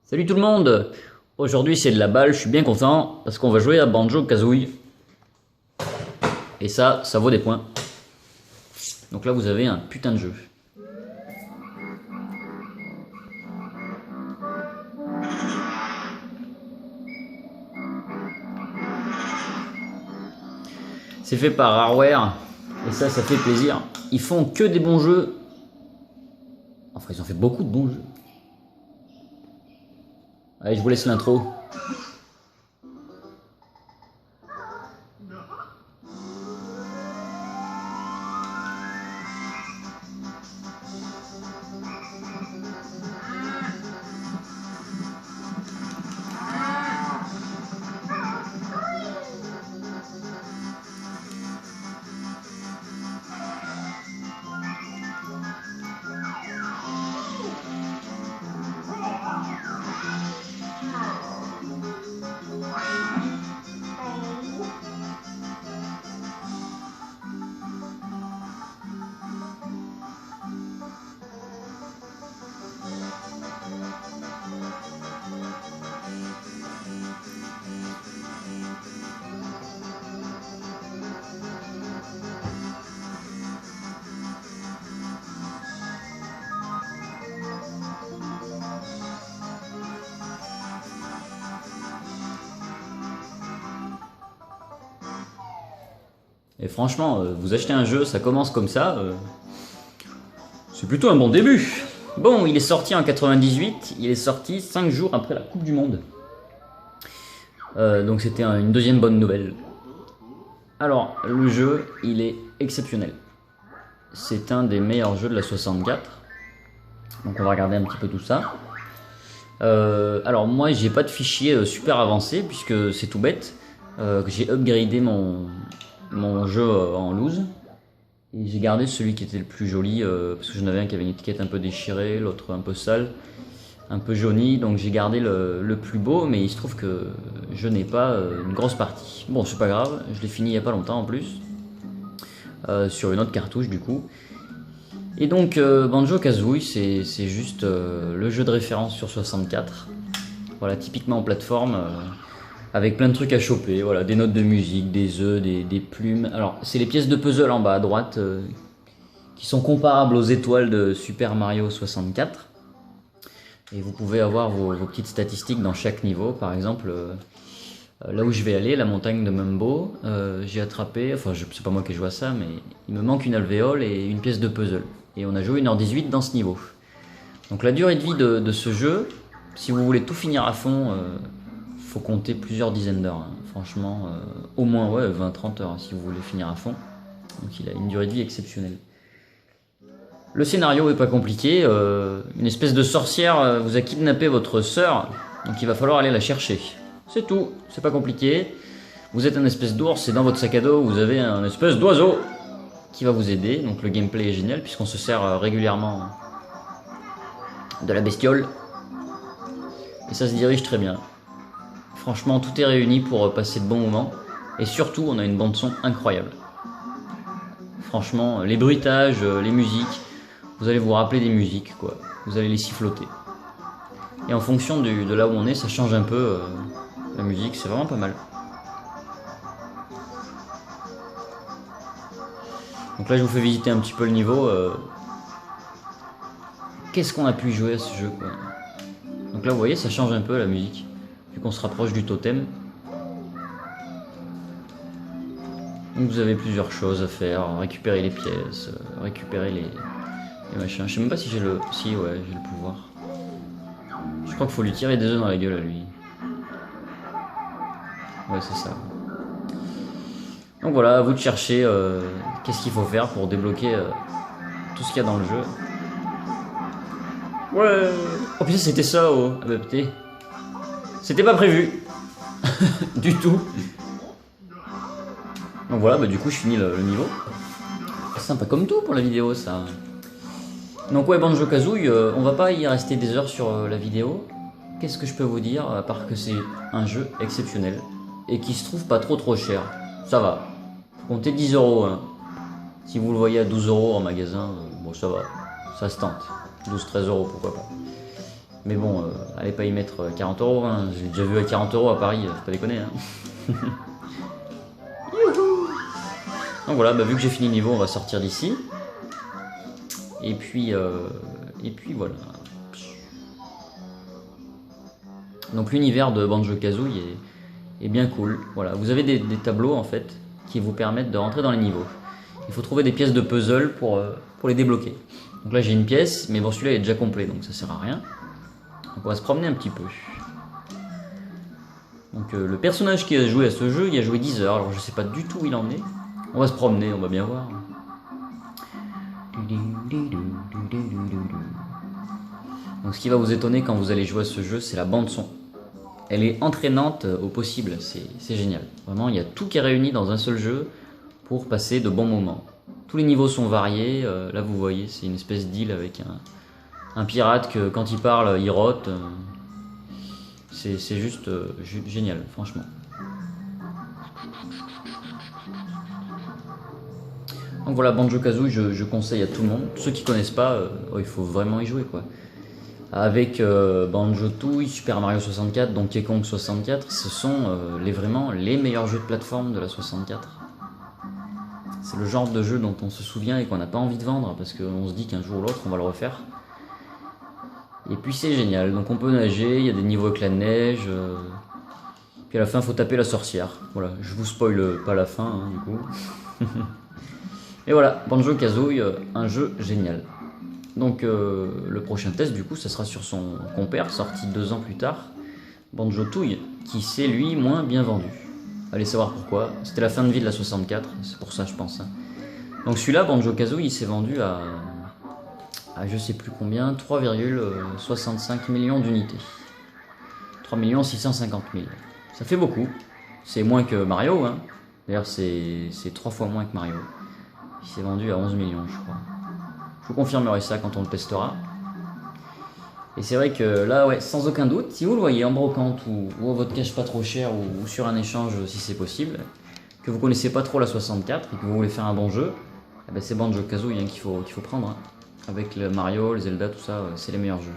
Salut tout le monde. Aujourd'hui c'est de la balle, je suis bien content parce qu'on va jouer à Banjo-Kazooie. Et ça vaut des points. Donc là vous avez un putain de jeu. C'est fait par Rareware et ça fait plaisir. Ils font que des bons jeux. Enfin ils ont fait beaucoup de bons jeux. Allez, je vous laisse l'intro. Et franchement, vous achetez un jeu, ça commence comme ça, c'est plutôt un bon début. Bon, il est sorti en 98, il est sorti 5 jours après la Coupe du Monde. Donc c'était une deuxième bonne nouvelle. Alors, le jeu, il est exceptionnel. C'est un des meilleurs jeux de la 64. Donc on va regarder un petit peu tout ça. Alors moi, j'ai pas de fichier super avancé, puisque c'est tout bête. J'ai upgradé mon jeu en loose. Et j'ai gardé celui qui était le plus joli, parce que j'en avais un qui avait une étiquette un peu déchirée, l'autre un peu sale, un peu jaunie, donc j'ai gardé le plus beau, mais il se trouve que je n'ai pas une grosse partie. Bon, c'est pas grave, je l'ai fini il y a pas longtemps en plus, sur une autre cartouche du coup. Et donc Banjo-Kazooie, c'est juste le jeu de référence sur 64. Voilà, typiquement en plateforme, avec plein de trucs à choper, voilà, des notes de musique, des œufs, des plumes. Alors, c'est les pièces de puzzle en bas à droite qui sont comparables aux étoiles de Super Mario 64. Et vous pouvez avoir vos petites statistiques dans chaque niveau. Par exemple, là où je vais aller, la montagne de Mumbo, j'ai attrapé, enfin, c'est pas moi qui ai joué à ça, mais il me manque une alvéole et une pièce de puzzle. Et on a joué 1h18 dans ce niveau. Donc la durée de vie de ce jeu, si vous voulez tout finir à fond, faut compter plusieurs dizaines d'heures, hein. Franchement, au moins 20-30 heures, hein, si vous voulez finir à fond. Donc il a une durée de vie exceptionnelle. Le scénario est pas compliqué, une espèce de sorcière vous a kidnappé votre sœur, donc il va falloir aller la chercher. C'est tout, c'est pas compliqué. Vous êtes un espèce d'ours et dans votre sac à dos vous avez un espèce d'oiseau qui va vous aider. Donc le gameplay est génial puisqu'on se sert régulièrement de la bestiole. Et ça se dirige très bien. Franchement, tout est réuni pour passer de bons moments. Et surtout, on a une bande-son incroyable. Franchement, les bruitages, les musiques, vous allez vous rappeler des musiques, quoi. Vous allez les siffloter. Et en fonction de là où on est, ça change un peu la musique, c'est vraiment pas mal. Donc là, je vous fais visiter un petit peu le niveau. Qu'est-ce qu'on a pu jouer à ce jeu, quoi. Donc là, vous voyez, ça change un peu la musique. Vu qu'on se rapproche du totem. Donc vous avez plusieurs choses à faire, récupérer les pièces, récupérer les machins. Je sais même pas si j'ai le... Si, ouais, j'ai le pouvoir. Je crois qu'il faut lui tirer des œufs dans la gueule à lui. Ouais, c'est ça. Donc voilà, à vous de chercher qu'est-ce qu'il faut faire pour débloquer tout ce qu'il y a dans le jeu. Ouais. Oh putain, c'était ça, oh. Ah bah putain. C'était pas prévu. Du tout. Donc voilà, bah du coup je finis le niveau. C'est sympa comme tout pour la vidéo ça. Donc ouais, Banjo-Kazooie, on va pas y rester des heures sur la vidéo. Qu'est-ce que je peux vous dire, à part que c'est un jeu exceptionnel. Et qui se trouve pas trop cher. Ça va. Comptez 10 euros. Hein. Si vous le voyez à 12 euros en magasin, bon ça va. Ça se tente. 12-13 euros, pourquoi pas. Mais bon, allez pas y mettre 40 euros, hein. J'ai déjà vu à 40 euros à Paris, faut pas déconner. Hein. Donc voilà, bah, vu que j'ai fini le niveau, on va sortir d'ici. Et puis voilà. Donc l'univers de Banjo-Kazooie est bien cool. Voilà, vous avez des tableaux en fait qui vous permettent de rentrer dans les niveaux. Il faut trouver des pièces de puzzle pour les débloquer. Donc là j'ai une pièce, mais bon celui-là est déjà complet, donc ça sert à rien. Donc on va se promener un petit peu. Donc le personnage qui a joué à ce jeu, il a joué 10 heures, alors je sais pas du tout où il en est. On va se promener, on va bien voir. Donc ce qui va vous étonner quand vous allez jouer à ce jeu, c'est la bande son. Elle est entraînante au possible, c'est génial. Vraiment, il y a tout qui est réuni dans un seul jeu pour passer de bons moments. Tous les niveaux sont variés, là vous voyez, c'est une espèce d'île avec un pirate que quand il parle, il rote. C'est juste génial, franchement. Donc voilà, Banjo-Kazooie, je conseille à tout le monde. Ceux qui connaissent pas, il faut vraiment y jouer quoi. Avec Banjo-Tooie, Super Mario 64, Donkey Kong 64, ce sont vraiment les meilleurs jeux de plateforme de la 64. C'est le genre de jeu dont on se souvient et qu'on n'a pas envie de vendre parce qu'on se dit qu'un jour ou l'autre on va le refaire. Et puis c'est génial, donc on peut nager, il y a des niveaux avec la neige. Puis à la fin, il faut taper la sorcière. Voilà, je vous spoil pas la fin hein, du coup. Et voilà, Banjo-Kazooie, un jeu génial. Donc le prochain test du coup ça sera sur son compère sorti 2 ans plus tard, Banjo-Tooie, qui s'est lui moins bien vendu. Allez savoir pourquoi, c'était la fin de vie de la 64, c'est pour ça je pense. Hein. Donc celui-là, Banjo-Kazooie, il s'est vendu à je sais plus combien, 3,65 millions d'unités. 3 650 000. Ça fait beaucoup, c'est moins que Mario, hein. D'ailleurs c'est 3 fois moins que Mario. Il s'est vendu à 11 millions je crois. Je vous confirmerai ça quand on le testera. Et c'est vrai que là, ouais, sans aucun doute, si vous le voyez en brocante ou à votre cash pas trop cher ou sur un échange si c'est possible, que vous connaissez pas trop la 64 et que vous voulez faire un bon jeu, eh ben c'est Banjo-Kazooie hein, qu'il faut prendre. Hein. Avec le Mario, le Zelda, tout ça, c'est les meilleurs jeux.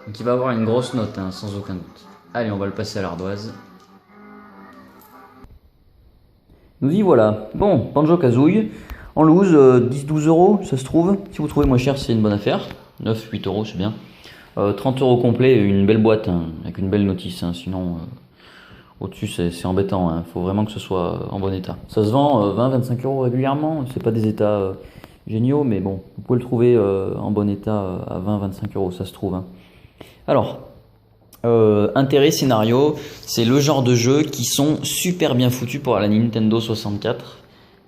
Donc il va avoir une grosse note, hein, sans aucun doute. Allez, on va le passer à l'ardoise. Nous y voilà. Bon, Banjo-Kazooie. En loose, 10-12 euros, ça se trouve. Si vous trouvez moins cher, c'est une bonne affaire. 9-8 euros, c'est bien. 30 euros complet, une belle boîte, hein, avec une belle notice. Hein, sinon, au-dessus, c'est embêtant. Hein, faut vraiment que ce soit en bon état. Ça se vend 20-25 euros régulièrement. C'est pas des états géniaux, mais bon, vous pouvez le trouver en bon état à 20-25 euros, ça se trouve. Hein. Alors, intérêt scénario, c'est le genre de jeux qui sont super bien foutus pour la Nintendo 64.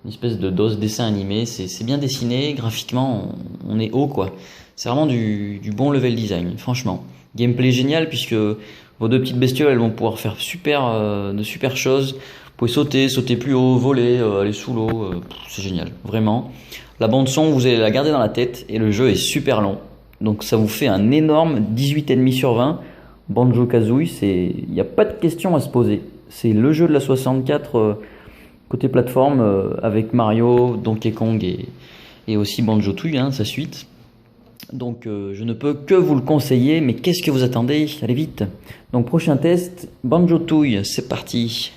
Une espèce de DOS dessin animé, c'est bien dessiné, graphiquement on est haut quoi. C'est vraiment du bon level design, franchement. Gameplay génial puisque vos 2 petites bestioles elles vont pouvoir faire de super choses. Vous pouvez sauter plus haut, voler, aller sous l'eau, c'est génial, vraiment. La bande son vous allez la garder dans la tête et le jeu est super long. Donc ça vous fait un énorme 18,5 sur 20. Banjo-Kazooie, il n'y a pas de question à se poser. C'est le jeu de la 64 côté plateforme avec Mario, Donkey Kong et aussi Banjo-Tooie, hein, sa suite. Donc je ne peux que vous le conseiller, mais qu'est-ce que vous attendez? Allez vite. Donc prochain test, Banjo-Tooie, c'est parti.